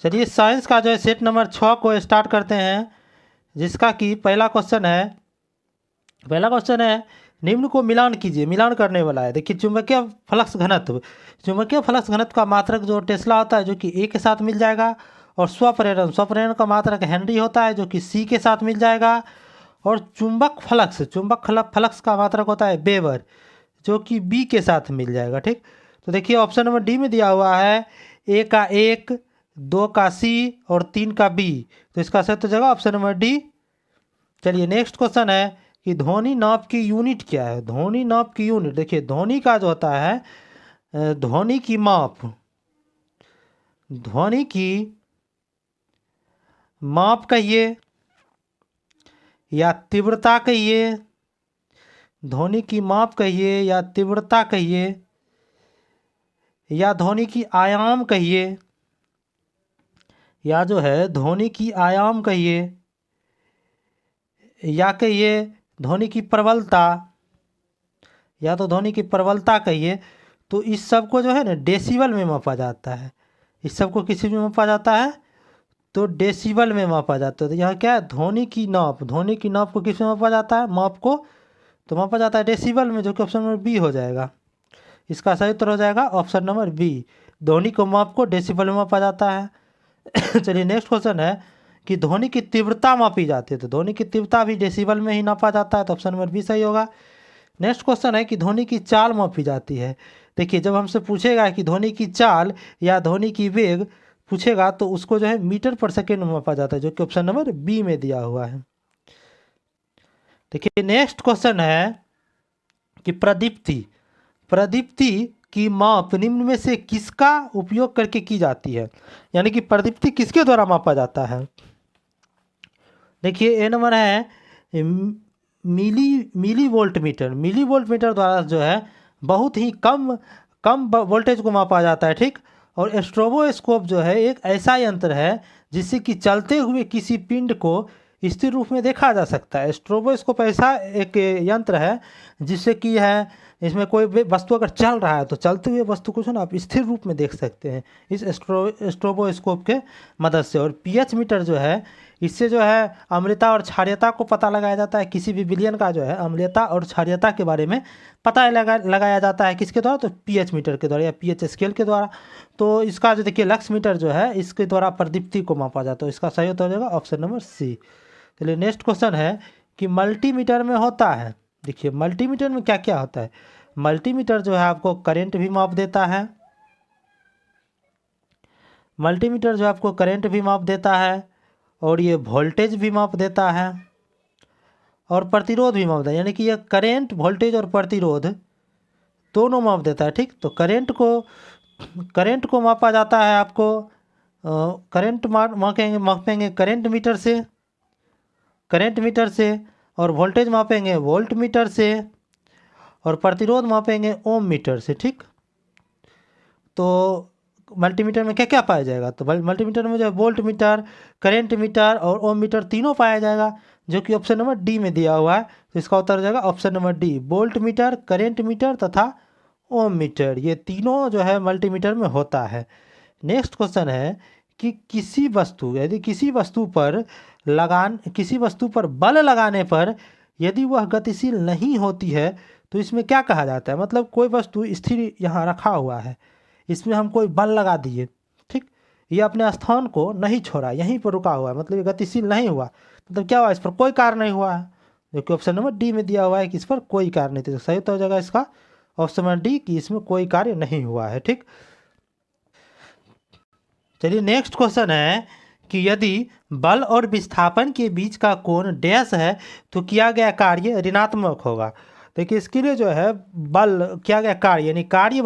चलिए साइंस का जो है सेट नंबर 6 को स्टार्ट करते हैं, जिसका कि पहला क्वेश्चन है निम्न को मिलान कीजिए। मिलान करने वाला है। देखिए चुंबकीय फ्लक्स घनत्व, चुंबकीय फ्लक्स घनत्व का मात्रक जो टेस्ला होता है जो कि ए के साथ मिल जाएगा, और स्वप्रेरण का मात्रक हेनरी होता है जो कि सी के साथ मिल जाएगा, और चुंबक फ्लक्स का मात्रक होता है वेबर जो कि बी के साथ मिल जाएगा। ठीक, तो देखिए ऑप्शन नंबर डी में दिया हुआ है ए का 1, 2 का सी और 3 का बी, तो इसका सही जगह ऑप्शन नंबर डी। चलिए नेक्स्ट क्वेश्चन है कि ध्वनि नाप की यूनिट क्या है। ध्वनि नाप की यूनिट, देखिए ध्वनि का जो होता है ध्वनि की माप, ध्वनि की माप कहिए या तीव्रता कहिए, ध्वनि की माप कहिए या तीव्रता कहिए, या ध्वनि की आयाम कहिए, या जो है ध्वनि की आयाम कहिए, या कहिए ध्वनि की प्रबलता, या तो ध्वनि की प्रबलता कहिए। तो इस सब को जो है ना डेसिबल में मापा जाता है। इस सब को किसी में मापा जाता है तो डेसिबल में मापा जाता है। तो यहाँ क्या है, ध्वनि की नाप, ध्वनि की नाप को किस में मापा जाता है, माप को तो मापा जाता है डेसिबल में, जो कि ऑप्शन नंबर बी हो जाएगा। इसका सही उत्तर हो जाएगा ऑप्शन नंबर बी, ध्वनि को माप को डेसिबल में मापा जाता है। चलिए नेक्स्ट क्वेश्चन है कि ध्वनि की तीव्रता मापी जाती है। तो ध्वनि की तीव्रता भी डेसिबल में ही नापा जाता है, तो ऑप्शन नंबर बी सही होगा। नेक्स्ट क्वेश्चन है कि ध्वनि की चाल मापी जाती है। देखिए जब हमसे पूछेगा कि ध्वनि की चाल या ध्वनि की वेग पूछेगा तो उसको जो है मीटर पर सेकेंड में मापा जाता है, जो कि ऑप्शन नंबर बी में दिया हुआ है। देखिए नेक्स्ट क्वेश्चन है कि प्रदीप्ति की माप निम्न में से किसका उपयोग करके की जाती है, यानी कि प्रदीप्ति किसके द्वारा मापा जाता है। देखिए ए नंबर है मिली वोल्ट मीटर द्वारा जो है बहुत ही कम वोल्टेज को मापा जाता है। ठीक, और स्ट्रोबोस्कोप जो है एक ऐसा यंत्र है जिससे कि चलते हुए किसी पिंड को स्थिर रूप में देखा जा सकता है। स्ट्रोबोस्कोप ऐसा एक यंत्र है जिससे कि है इसमें कोई भी वस्तु अगर चल रहा है तो चलते हुए वस्तु को ना आप स्थिर रूप में देख सकते हैं इस स्ट्रोबोस्कोप के मदद से। और पीएच मीटर जो है इससे जो है अम्लता और क्षारीयता को पता लगाया जाता है। किसी भी विलयन का जो है अम्लता और क्षारीयता के बारे में पता लगाया जाता है किसके द्वारा, तो पीएच मीटर के द्वारा या पीएच स्केल के द्वारा। तो इसका जो देखिए लक्स मीटर जो है इसके द्वारा प्रदीप्ति को मापा जाता है। इसका सही उत्तर हो जाएगा ऑप्शन नंबर सी। चलिए नेक्स्ट क्वेश्चन है कि मल्टीमीटर में होता है। देखिए मल्टीमीटर में क्या क्या होता है। मल्टीमीटर जो है आपको करंट भी माप देता है, मल्टीमीटर जो आपको करंट भी माप देता है, और ये वोल्टेज भी माप देता है, और प्रतिरोध भी माप देता है। यानी कि ये करंट, वोल्टेज और प्रतिरोध दोनों माप देता है। ठीक, तो करंट को मापा जाता है आपको करंट मापेंगे करंट मीटर से, और वोल्टेज मापेंगे वोल्ट मीटर से, और प्रतिरोध मापेंगे ओम मीटर से। ठीक, तो मल्टीमीटर में क्या क्या पाया जाएगा, तो मल्टीमीटर में जो है वोल्ट मीटर, करंट मीटर और ओम मीटर तीनों पाया जाएगा, जो कि ऑप्शन नंबर डी में दिया हुआ है। तो इसका उत्तर हो जाएगा option number D, volt meter, current meter तथा ओम मीटर, ये तीनों जो है मल्टीमीटर में होता है। नेक्स्ट क्वेश्चन है कि किसी वस्तु पर बल लगाने पर यदि वह गतिशील नहीं होती है तो इसमें क्या कहा जाता है। मतलब कोई वस्तु स्थिर यहाँ रखा हुआ है, इसमें हम कोई बल लगा दिए, ठीक, ये अपने स्थान को नहीं छोड़ा, यहीं पर रुका हुआ है, मतलब ये गतिशील नहीं हुआ, मतलब क्या हुआ, इस पर कोई कार्य नहीं हुआ है, जो कि ऑप्शन नंबर डी में दिया हुआ है कि इस पर कोई कार्य नहीं था। सही तो हो जाएगा इसका ऑप्शन नंबर डी कि इसमें कोई कार्य नहीं हुआ है। ठीक, चलिए नेक्स्ट क्वेश्चन है कि यदि बल और विस्थापन के बीच का कोण डैश है तो किया गया कार्य ऋणात्मक होगा। देखिए इसके लिए जो है बल किया गया कार्य यानी कार्य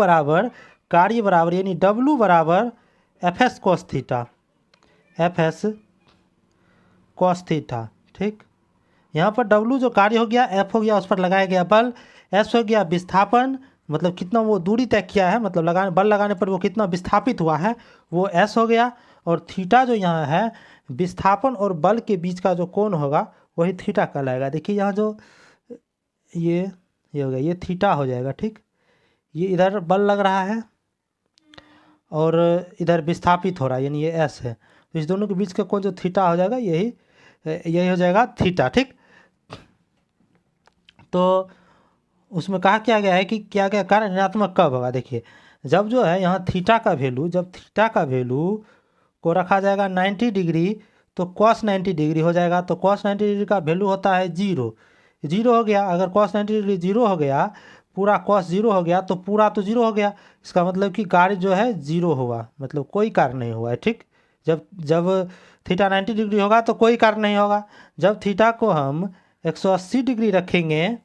बराबर यानी डब्लू बराबर एफ एस कोस थीटा, ठीक, यहाँ पर डब्लू जो कार्य हो गया, एफ हो गया उस पर लगाया गया बल, एस हो गया विस्थापन, मतलब कितना वो दूरी तय किया है, मतलब बल लगाने पर वो कितना विस्थापित हुआ है वो एस हो गया, और थीटा जो यहाँ है विस्थापन और बल के बीच का जो कोण होगा वही थीटा कहलाएगा। देखिए यहाँ जो ये हो गया, ये थीटा हो जाएगा। ठीक, ये इधर बल लग रहा है और इधर विस्थापित हो रहा है, यानी ये एस है। तो इस दोनों के बीच का कोण जो थीटा हो जाएगा यही हो जाएगा थीटा, ठीक। तो उसमें कहा क्या गया है कि क्या क्या कार्य ऋणात्मक कब होगा। देखिए, जब जो है यहाँ थीटा का वैल्यू, जब थीटा का वैल्यू को रखा जाएगा 90 डिग्री, तो कॉस 90 डिग्री हो जाएगा। तो कॉस 90 डिग्री का वैल्यू होता है 0। 0 हो गया, अगर कॉस 90 डिग्री 0 हो गया, पूरा कॉस 0 हो गया, तो पूरा तो 0 हो गया। इसका मतलब कि कार्य जो है 0 हुआ, मतलब कोई कार्य नहीं हुआ है, ठीक। जब जब थीटा 90 डिग्री होगा तो कोई कार्य नहीं होगा। जब थीटा को हम 180 डिग्री रखेंगे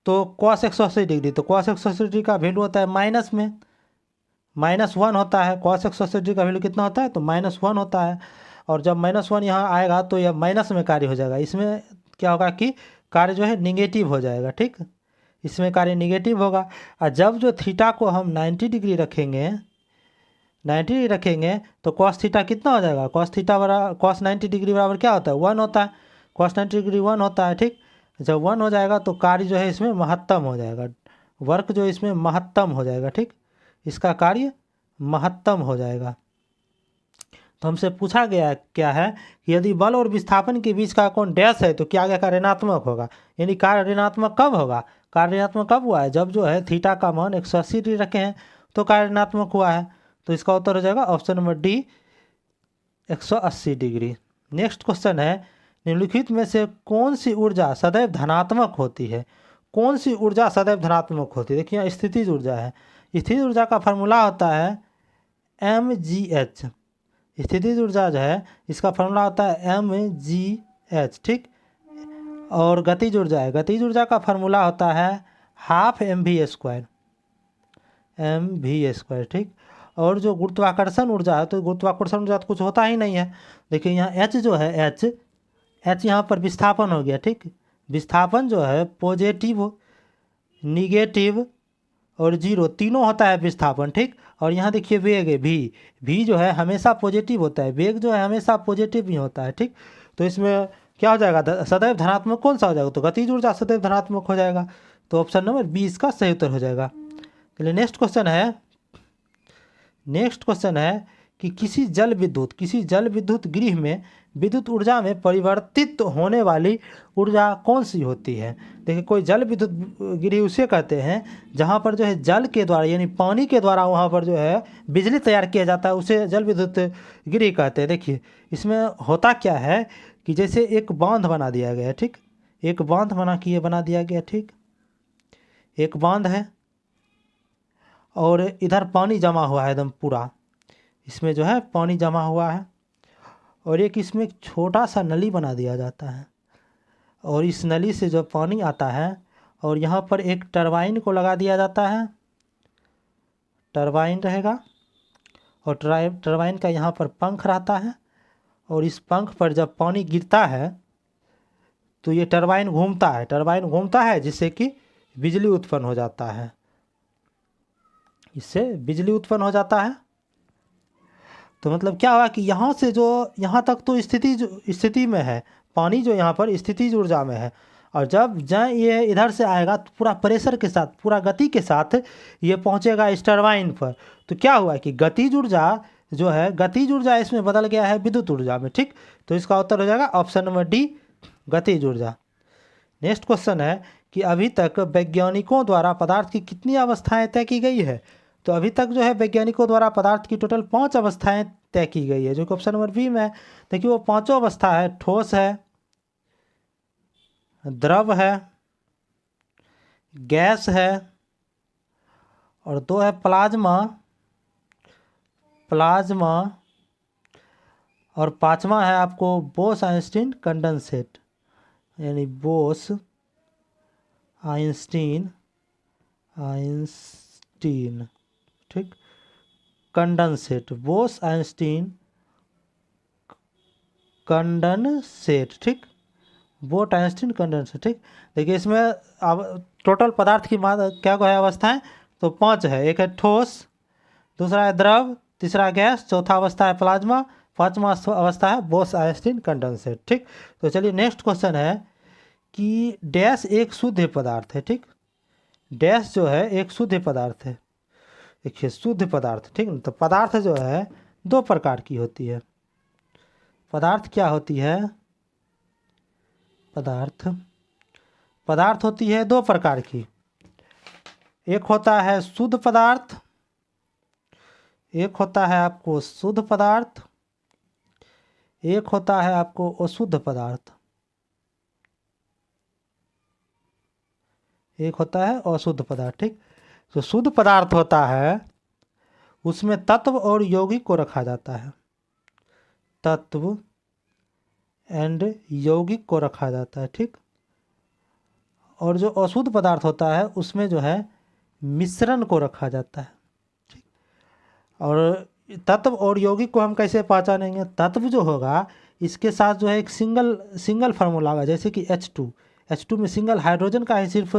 तो कॉस 180 डिग्री, तो कॉस 180 डिग्री का वैल्यू होता है माइनस में, -1 होता है। कॉस 180 डिग्री का वैल्यू कितना होता है, तो -1 होता है। और जब -1 यहाँ आएगा तो यह माइनस में कार्य हो जाएगा। इसमें क्या होगा कि कार्य जो है निगेटिव हो जाएगा, ठीक। इसमें कार्य निगेटिव होगा। और जब जो थीटा को हम 90 डिग्री रखेंगे, 90 डिग्री रखेंगे, तो कॉस थीटा कितना हो जाएगा, कॉस 90 डिग्री बराबर क्या होता है, 1 होता है। कॉस 90 डिग्री 1 होता है, ठीक। जब 1 हो जाएगा तो कार्य जो है इसमें महत्तम हो जाएगा, वर्क जो इसमें महत्तम हो जाएगा, ठीक। इसका कार्य महत्तम हो जाएगा। तो हमसे पूछा गया क्या है कि यदि बल और विस्थापन के बीच का कोण डैश है तो क्या क्या ऋणात्मक होगा, यानी कार्य ऋणात्मक कब होगा। कार्य ऋणात्मक कब हुआ है, जब जो है थीटा का मान 180 डिग्री रखे हैं तो कार्य ऋणात्मक हुआ है। तो इसका उत्तर हो जाएगा option number D, 180 degree. Next question है, निम्नलिखित में से कौन सी ऊर्जा सदैव धनात्मक होती है। कौन सी ऊर्जा सदैव धनात्मक होती है। देखिए, यहाँ स्थितिज ऊर्जा है। स्थितिज ऊर्जा का फार्मूला होता है mgh। स्थितिज ऊर्जा जो है इसका फार्मूला होता है mgh, ठीक। और गतिज ऊर्जा है, गतिज ऊर्जा का फार्मूला होता है हाफ mv², ठीक। और जो गुरुत्वाकर्षण ऊर्जा है, तो गुरुत्वाकर्षण ऊर्जा तो कुछ होता ही नहीं है। देखिए, यहाँ h जो है, h यहाँ पर विस्थापन हो गया, ठीक। विस्थापन जो है पॉजिटिव, निगेटिव और 0 तीनों होता है विस्थापन, ठीक। और यहाँ देखिए वेग है v जो है हमेशा पॉजिटिव होता है, वेग जो है हमेशा पॉजिटिव ही होता है, ठीक। तो इसमें क्या हो जाएगा, सदैव धनात्मक कौन सा हो जाएगा, तो गतिज ऊर्जा सदैव धनात्मक हो जाएगा। तो ऑप्शन नंबर बी इसका सही उत्तर हो जाएगा। चलिए, नेक्स्ट क्वेश्चन है कि किसी जल विद्युत गृह में विद्युत ऊर्जा में परिवर्तित होने वाली ऊर्जा कौन सी होती है। देखिए, कोई जल विद्युत गृह उसे कहते हैं जहाँ पर जो है जल के द्वारा, यानी पानी के द्वारा वहाँ पर जो है बिजली तैयार किया जाता है, उसे जल विद्युत गृह कहते हैं। देखिए, इसमें होता क्या है कि जैसे एक बांध बना दिया गया है, ठीक। एक बांध बना दिया गया, ठीक। एक बांध है और इधर पानी जमा हुआ है एकदम पूरा, इसमें जो है पानी जमा हुआ है। और एक इसमें छोटा सा नली बना दिया जाता है, और इस नली से जो पानी आता है, और यहाँ पर एक टरबाइन को लगा दिया जाता है, टरबाइन रहेगा। और टरबाइन का यहाँ पर पंख रहता है, और इस पंख पर जब पानी गिरता है तो ये टरबाइन घूमता है जिससे कि बिजली उत्पन्न हो जाता है, इससे बिजली उत्पन्न हो जाता है। तो मतलब क्या हुआ कि यहाँ से जो यहाँ तक तो स्थिति में है, पानी जो यहाँ पर स्थितिज ऊर्जा में है। और जब ये इधर से आएगा तो पूरा प्रेशर के साथ, पूरा गति के साथ ये पहुँचेगा इस टरबाइन पर। तो क्या हुआ कि गतिज ऊर्जा इसमें बदल गया है विद्युत ऊर्जा में, ठीक। तो इसका उत्तर हो जाएगा ऑप्शन नंबर डी, गतिज ऊर्जा। नेक्स्ट क्वेश्चन है कि अभी तक वैज्ञानिकों द्वारा पदार्थ की कितनी अवस्थाएं तय की गई है। तो अभी तक जो है वैज्ञानिकों द्वारा पदार्थ की टोटल 5 अवस्थाएं तय की गई है, जो कि ऑप्शन नंबर बी में है। देखिए, वो 5 अवस्था है, ठोस है, द्रव है, गैस है, और 2 है प्लाज्मा, और 5वां है आपको बोस-आइंस्टीन कंडेंसेट, यानी बोस-आइंस्टीन, ठीक, कंडेंसेट, बोस-आइंस्टीन कंडेंसेट, ठीक, बोस-आइंस्टीन कंडेंसेट, ठीक। देखिए, इसमें अब टोटल पदार्थ की क्या है अवस्थाएं, तो 5 है। एक है ठोस, दूसरा है द्रव, तीसरा गैस, चौथा अवस्था है प्लाज्मा, 5वां अवस्था है बोस-आइंस्टीन कंडेंसेट, ठीक। तो चलिए, नेक्स्ट क्वेश्चन है कि डैश एक शुद्ध पदार्थ है, ठीक। डैश जो है एक शुद्ध पदार्थ है। देखिए शुद्ध पदार्थ, ठीक ना। तो पदार्थ जो है दो प्रकार की होती है। पदार्थ क्या होती है? पदार्थ होती है दो प्रकार की। एक होता है शुद्ध पदार्थ, एक होता है आपको शुद्ध पदार्थ, एक होता है आपको अशुद्ध पदार्थ, एक होता है अशुद्ध पदार्थ, ठीक। तो शुद्ध पदार्थ होता है उसमें तत्व और यौगिक को रखा जाता है, तत्व एंड यौगिक को रखा जाता है, ठीक। और जो अशुद्ध पदार्थ होता है उसमें जो है मिश्रण को रखा जाता है, ठीक। और तत्व और यौगिक को हम कैसे पहचानेंगे? तत्व जो होगा इसके साथ जो है एक सिंगल फार्मूला होगा, जैसे कि H2 में सिंगल हाइड्रोजन का ही सिर्फ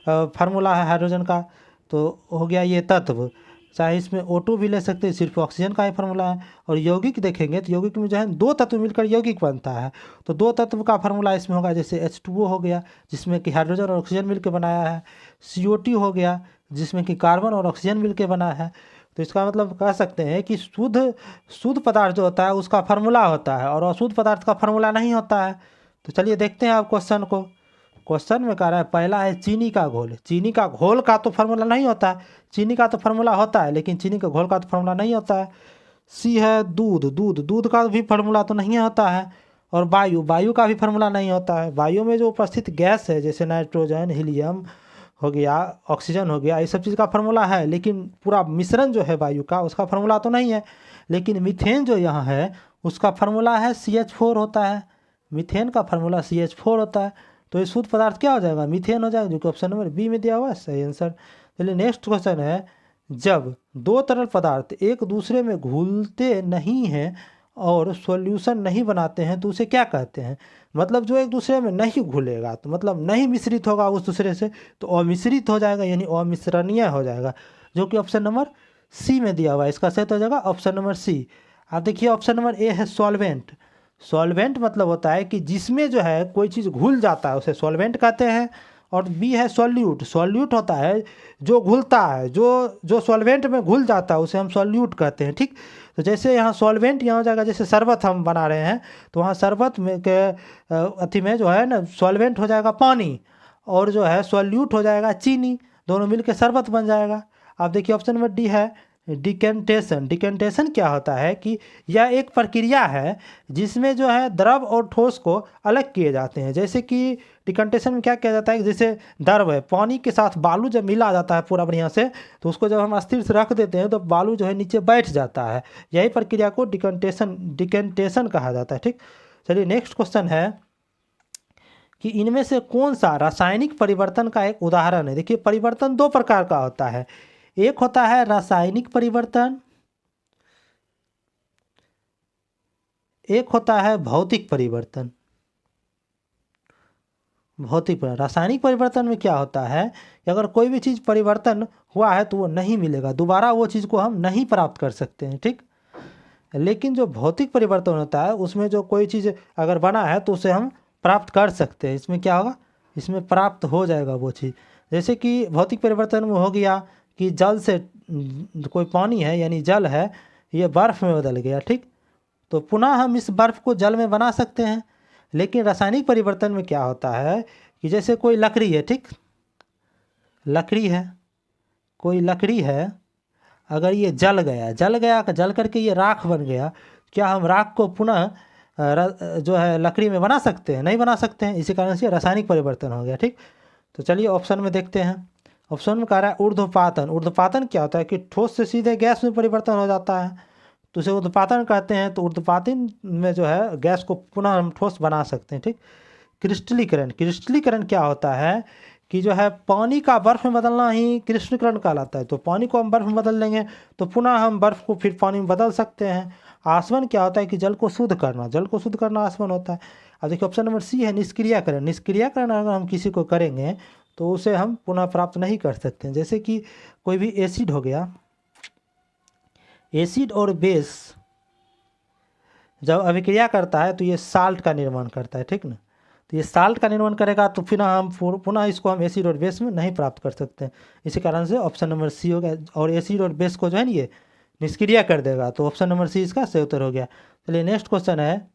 फार्मूला है हाइड्रोजन का, तो हो गया ये तत्व। चाहे इसमें O2 भी ले सकते हैं, सिर्फ ऑक्सीजन का ही फार्मूला है। और यौगिक देखेंगे तो यौगिक में जो है दो तत्व मिलकर यौगिक बनता है, तो दो तत्व का फार्मूला इसमें होगा, जैसे H2O हो गया जिसमें कि हाइड्रोजन और ऑक्सीजन मिलकर बनाया है, CO2 हो गया जिसमें कि कार्बन और ऑक्सीजन मिलकर बना है। तो इसका मतलब कह सकते हैं कि शुद्ध पदार्थ जो होता है उसका फार्मूला होता है और अशुद्ध पदार्थ का फार्मूला नहीं होता है। तो चलिए देखते हैं आप क्वेश्चन को। क्वेश्चन में कह रहा है पहला है चीनी का घोल। चीनी का घोल का तो फार्मूला नहीं होता है, चीनी का तो फार्मूला होता है लेकिन चीनी के घोल का तो फार्मूला नहीं होता है। सी है दूध का भी फार्मूला तो नहीं होता है। और वायु का भी फार्मूला नहीं होता है। वायु में जो उपस्थित गैस है जैसे नाइट्रोजन, हीलियम हो गया, ऑक्सीजन हो गया, ये सब चीज़ का फार्मूला है, लेकिन पूरा मिश्रण जो है वायु का उसका फार्मूला तो नहीं है। लेकिन मीथेन जो यहाँ है उसका फार्मूला है CH4 होता है, मीथेन का फार्मूला CH4 होता है। तो ये शुद्ध पदार्थ क्या हो जाएगा? मीथेन हो जाएगा, जो कि ऑप्शन नंबर बी में दिया हुआ है सही आंसर। चलिए नेक्स्ट क्वेश्चन है, जब दो तरल पदार्थ एक दूसरे में घुलते नहीं हैं और सॉल्यूशन नहीं बनाते हैं तो उसे क्या कहते हैं? मतलब जो एक दूसरे में नहीं घुलेगा तो मतलब नहीं मिश्रित होगा उस दूसरे से, तो अमिश्रित हो जाएगा यानी अमिश्रणीय हो जाएगा, जो कि ऑप्शन नंबर सी में दिया हुआ है। इसका सही तो हो जाएगा ऑप्शन नंबर सी। आप देखिए ऑप्शन नंबर ए है सॉल्वेंट। सॉल्वेंट मतलब होता है कि जिसमें जो है कोई चीज़ घुल जाता है उसे सॉल्वेंट कहते हैं। और बी है सॉल्यूट। सॉल्यूट होता है जो घुलता है, जो सॉल्वेंट में घुल जाता है उसे हम सॉल्यूट कहते हैं, ठीक। तो जैसे यहाँ सॉल्वेंट यहाँ हो जाएगा, जैसे शरबत हम बना रहे हैं तो वहाँ शरबत में के अथी में जो है ना सॉल्वेंट हो जाएगा पानी, और जो है सॉल्यूट हो जाएगा चीनी, दोनों मिलकर शरबत बन जाएगा। आप देखिए ऑप्शन नंबर डी है डिकेंटेशन। डिकेंटेशन क्या होता है कि यह एक प्रक्रिया है जिसमें जो है द्रव और ठोस को अलग किए जाते हैं। जैसे कि डिकेंटेशन में क्या किया जाता है कि जैसे द्रव है, पानी के साथ बालू जब मिला जाता है पूरा बढ़िया से, तो उसको जब हम अस्थिर से रख देते हैं तो बालू जो है नीचे बैठ जाता है। यही प्रक्रिया को डिकेंटेशन कहा जाता है, ठीक। चलिए नेक्स्ट क्वेश्चन है कि इनमें से कौन सा रासायनिक परिवर्तन का एक उदाहरण है? देखिए परिवर्तन दो प्रकार का होता है, एक होता है रासायनिक परिवर्तन, एक होता है भौतिक परिवर्तन। रासायनिक परिवर्तन में क्या होता है कि अगर कोई भी चीज़ परिवर्तन हुआ है तो वो नहीं मिलेगा, दोबारा वो चीज़ को हम नहीं प्राप्त कर सकते हैं, ठीक। लेकिन जो भौतिक परिवर्तन होता है उसमें जो कोई चीज़ अगर बना है तो उसे हम प्राप्त कर सकते हैं। इसमें क्या होगा? इसमें प्राप्त हो जाएगा वो चीज़। जैसे कि भौतिक परिवर्तन में हो गया कि जल से कोई पानी है यानी जल है, ये बर्फ़ में बदल गया, ठीक। तो पुनः हम इस बर्फ़ को जल में बना सकते हैं। लेकिन रासायनिक परिवर्तन में क्या होता है कि जैसे कोई लकड़ी है, ठीक, लकड़ी है, कोई लकड़ी है, अगर ये जल गया जल करके ये राख बन गया, क्या हम राख को पुनः जो है लकड़ी में बना सकते हैं? नहीं बना सकते हैं। इसी कारण से रासायनिक परिवर्तन हो गया, ठीक। तो चलिए ऑप्शन में देखते हैं। ऑप्शन में कह रहा है ऊर्ध्वपातन। ऊर्ध्वपातन क्या होता है कि ठोस से सीधे गैस में परिवर्तन हो जाता है, तो उसे ऊर्ध्वपातन कहते हैं। तो ऊर्ध्वपातन में जो है गैस को पुनः हम ठोस बना सकते हैं, ठीक। क्रिस्टलीकरण क्या होता है कि जो है पानी का बर्फ़ में बदलना ही क्रिस्टलीकरण कहलाता है। तो पानी को हम बर्फ़ में बदल लेंगे तो पुनः हम बर्फ़ को फिर पानी में बदल सकते हैं। आसवन क्या होता है कि जल को शुद्ध करना आसवन होता है। अब देखिए ऑप्शन नंबर सी है निष्क्रियकरण। निष्क्रियकरण अगर हम किसी को करेंगे तो उसे हम पुनः प्राप्त नहीं कर सकते हैं। जैसे कि कोई भी एसिड हो गया, एसिड और बेस जब अभिक्रिया करता है तो ये साल्ट का निर्माण करता है, ठीक ना। तो ये साल्ट का निर्माण करेगा, तो फिर हम पुनः इसको हम एसिड और बेस में नहीं प्राप्त कर सकते हैं। इसी कारण से ऑप्शन नंबर सी हो गया। और एसिड और बेस को जो है ना ये निष्क्रिय कर देगा, तो ऑप्शन नंबर सी इसका सही उत्तर हो गया। चलिए नेक्स्ट क्वेश्चन है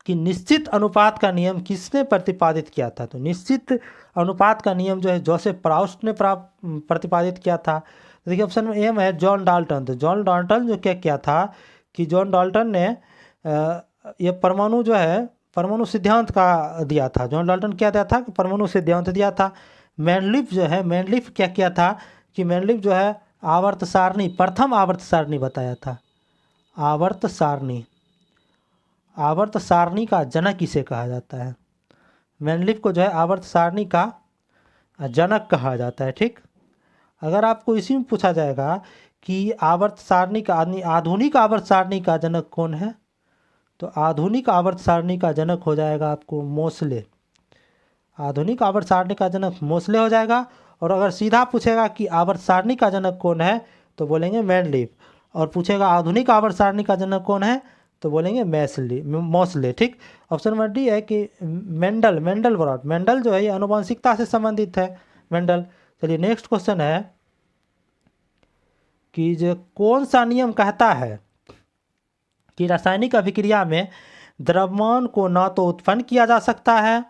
कि निश्चित अनुपात का नियम किसने प्रतिपादित किया था। तो निश्चित अनुपात का नियम जो है जोसेफ प्राउस्ट ने प्रतिपादित किया था। तो देखिए ऑप्शन में एम है जॉन डाल्टन। तो जॉन डाल्टन जो क्या किया था कि जॉन डाल्टन ने ये परमाणु जो है परमाणु सिद्धांत का दिया था। जॉन डाल्टन क्या दिया था कि परमाणु सिद्धांत दिया था। मैंडलिफ जो है मैंडलिफ क्या किया था कि मैंडलिफ जो है आवर्त सारणी, प्रथम आवर्त सारणी बताया था। आवर्त सारणी का जनक किसे कहा जाता है। मैंडलिफ को जो है आवर्त सारणी का जनक कहा जाता है। ठीक, अगर आपको इसी में पूछा जाएगा कि आवर्त सारणी का आधुनिक आवर्त सारणी का जनक कौन है, तो आधुनिक आवर्त सारणी का जनक हो जाएगा आपको मोसले। आधुनिक आवर्त सारणी का जनक मोसले हो जाएगा। और अगर सीधा पूछेगा कि आवर्त सारणी का जनक कौन है, तो बोलेंगे मैंडलिफ। और पूछेगा आधुनिक आवर्त सारणी का जनक कौन है, तो बोलेंगे मोसले। ठीक, ऑप्शन नंबर डी है कि मेंडल जो है ये आनुवंशिकता से संबंधित है, मेंडल। चलिए नेक्स्ट क्वेश्चन है कि जो कौन सा नियम कहता है कि रासायनिक अभिक्रिया में द्रव्यमान को ना तो उत्पन्न किया जा सकता है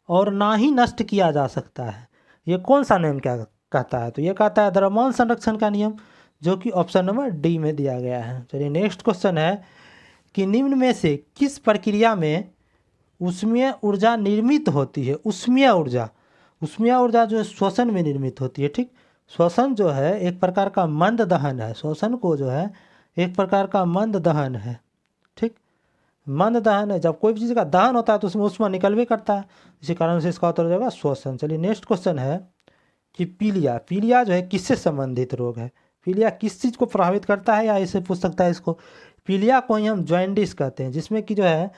और ना ही नष्ट किया जा सकता है। ये कौन सा नियम क्या कहता है, तो ये कहता है द्रव्यमान संरक्षण का नियम, जो कि ऑप्शन नंबर डी में दिया गया है। चलिए नेक्स्ट क्वेश्चन है कि निम्न में से किस प्रक्रिया में ऊष्मीय ऊर्जा निर्मित होती है। ऊष्मीय ऊर्जा जो है श्वसन में निर्मित होती है। ठीक, श्वसन जो है एक प्रकार का मंद दहन है। श्वसन को जो है एक प्रकार का मंद दहन है। ठीक, मंद दहन है, जब कोई भी चीज़ का दहन होता है तो उसमें ऊष्मा निकलवे करता है, इसी कारण से इसका उत्तर हो जाएगा श्वसन। चलिए नेक्स्ट क्वेश्चन है कि पीलिया जो है किससे संबंधित रोग है। पीलिया किस चीज़ को प्रभावित करता है, या इसे पूछ सकता है इसको। पीलिया को ही हम जॉइंडिस कहते हैं, जिसमें कि जो है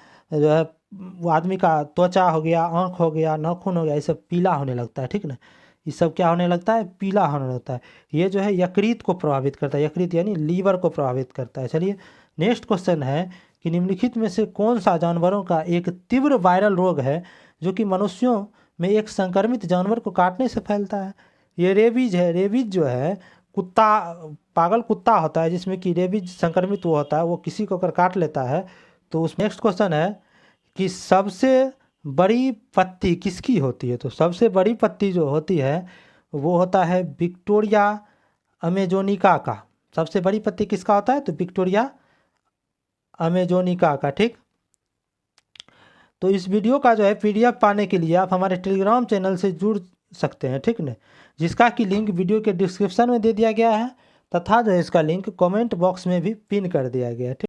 वो आदमी का त्वचा हो गया, आँख हो गया, नाखून हो गया, ये सब पीला होने लगता है। ठीक ना, ये सब क्या होने लगता है, पीला होने लगता है। ये जो है यकृत को प्रभावित करता है, यकृत यानी लीवर को प्रभावित करता है। चलिए नेक्स्ट क्वेश्चन है कि निम्नलिखित में से कौन सा जानवरों का एक तीव्र वायरल रोग है जो कि मनुष्यों में एक संक्रमित जानवर को काटने से फैलता है। ये रेबीज है। रेबीज जो है पागल कुत्ता होता है, जिसमें कि रेबीज संक्रमित वो होता है, वो किसी को अगर काट लेता है तो उस नेक्स्ट क्वेश्चन है कि सबसे बड़ी पत्ती किसकी होती है। तो सबसे बड़ी पत्ती जो होती है वो होता है विक्टोरिया अमेजोनिका का। सबसे बड़ी पत्ती किसका होता है, तो विक्टोरिया अमेजोनिका का। ठीक, तो इस वीडियो का जो है PDF पाने के लिए आप हमारे टेलीग्राम चैनल से जुड़ सकते हैं। ठीक न, जिसका कि लिंक वीडियो के डिस्क्रिप्शन में दे दिया गया है, तथा जो है इसका लिंक कमेंट बॉक्स में भी पिन कर दिया गया है। ठीक।